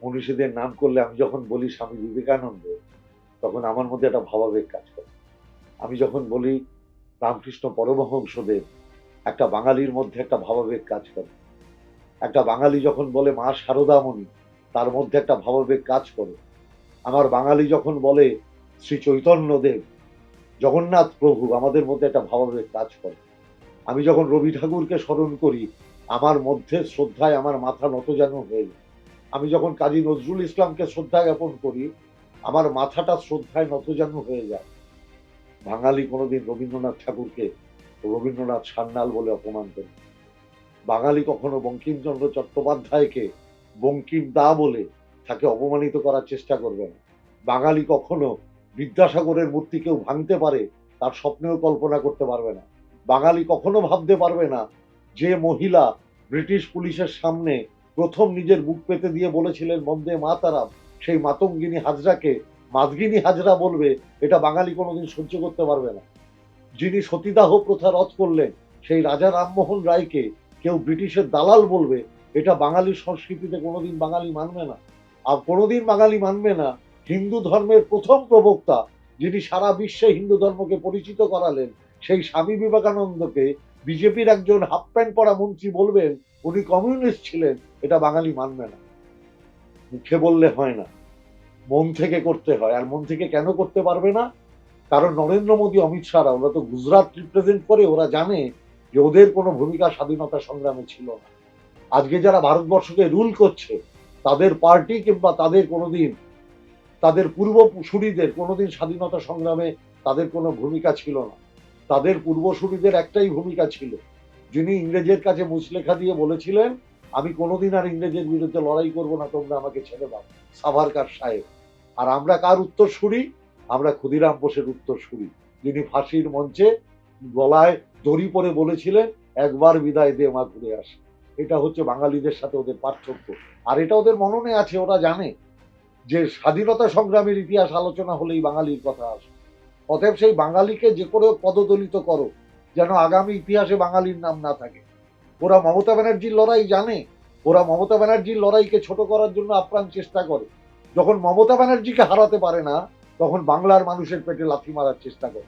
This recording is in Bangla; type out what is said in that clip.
মনীষীদের নাম করলে আমি যখন বলি স্বামী বিবেকানন্দ, তখন আমার মধ্যে একটা ভাবাবেগ কাজ করে। আমি যখন বলি রামকৃষ্ণ পরমহংসদেব, একটা বাঙালির মধ্যে একটা ভাবাবেগ কাজ করে। একটা বাঙালি যখন বলে মা শারদামণি, তার মধ্যে একটা ভাবাবেগ কাজ করে। আমার বাঙালি যখন বলে শ্রী চৈতন্যদেব, জগন্নাথ প্রভু, আমাদের মধ্যে একটা ভাবাবেগ কাজ করে। আমি যখন রবি ঠাকুরকে স্মরণ করি, আমার মধ্যে শ্রদ্ধায় আমার মাথা নত যেন হয়ে যায়। আমি যখন কাজী নজরুল ইসলামকে শ্রদ্ধা জ্ঞাপন করি, আমার মাথাটা শ্রদ্ধায় নত যেন হয়ে যায়। বাঙালি কোনোদিন রবীন্দ্রনাথ ঠাকুরকে রবীন্দ্রনাথ সান্যাল বলে অপমান করে, বাঙালি কখনো বঙ্কিমচন্দ্র চট্টোপাধ্যায়কে বঙ্কিম দা বলে তাকে অপমানিত করার চেষ্টা করবে না। বাঙালি কখনো বিদ্যাসাগরের মূর্তি কেউ ভাঙতে পারে তার স্বপ্নেও কল্পনা করতে পারবে না। বাঙালি কখনো ভাবতে পারবে না যে মহিলা ব্রিটিশ পুলিশের সামনে প্রথম নিজের বুক পেতে দিয়ে বলেছিলেন বন্দে মাতারাম, সেই মাতঙ্গিনী হাজরাকে মাদগিনী হাজরা বলবে, এটা বাঙালি কোনোদিন সহ্য করতে পারবে না। যিনি সতীদাহ প্রথা রদ করলেন, সেই রাজা রামমোহন রায়কে কেউ ব্রিটিশের দালাল বলবে, এটা বাঙালির সংস্কৃতিতে কোনোদিন বাঙালি মানবে না। আর কোনোদিন বাঙালি মানবে না হিন্দু ধর্মের প্রথম প্রবক্তা, যিনি সারা বিশ্বে হিন্দু ধর্মকে পরিচিত করালেন, সেই স্বামী বিবেকানন্দকে বিজেপির একজন হাফ প্যান্ট পরা মন্ত্রী বলবেন উনি কমিউনিস্ট ছিলেন, এটা বাঙালি মানবে না। মুখে বললে হয় না, মন থেকে করতে হয়। আর মন থেকে কেন করতে পারবে না? কারণ নরেন্দ্র মোদী, অমিত শাহরা, ওরা তো গুজরাট রিপ্রেজেন্ট করে, ওরা জানে যে ওদের কোনো ভূমিকা স্বাধীনতা সংগ্রামে ছিল না। আজকে যারা ভারতবর্ষকে রুল করছে, তাদের পার্টি কিংবা তাদের কোনোদিন তাদের পূর্বসূরিদের কোনোদিন স্বাধীনতা সংগ্রামে তাদের কোনো ভূমিকা ছিল না। তাদের পূর্বসূরিদের একটাই ভূমিকা ছিল, যিনি ইংরেজের কাছে মুচলেখা দিয়ে বলেছিলেন আমি কোনোদিন আর ইংরেজের বিরুদ্ধে লড়াই করব না, তোমরা আমাকে ছেড়ে দাও, সাভারকার সাহেব। আর আমরা কার উত্তরসূরি? আমরা ক্ষুদিরাম বোসের উত্তরসূরি, যিনি ফাঁসির মঞ্চে গলায় দড়ি পরে বলেছিলেন একবার বিদায় দে মা ঘুরে আসে। এটা হচ্ছে বাঙালিদের সাথে ওদের পার্থক্য। আর এটা ওদের মননে আছে, ওরা জানে যে স্বাধীনতা সংগ্রামের ইতিহাস আলোচনা হলেই বাঙালির কথা আসে। অতএব সেই বাঙালিকে যে করে পদদলিত করো, যেন আগামী ইতিহাসে বাঙালির নাম না থাকে। ওরা মমতা ব্যানার্জির লড়াই জানে, ওরা মমতা ব্যানার্জির লড়াইকে ছোট করার জন্য আপ্রাণ চেষ্টা করে। যখন মমতা ব্যানার্জিকে হারাতে পারে না, তখন বাংলার মানুষের পেটে লাথি মারার চেষ্টা করে।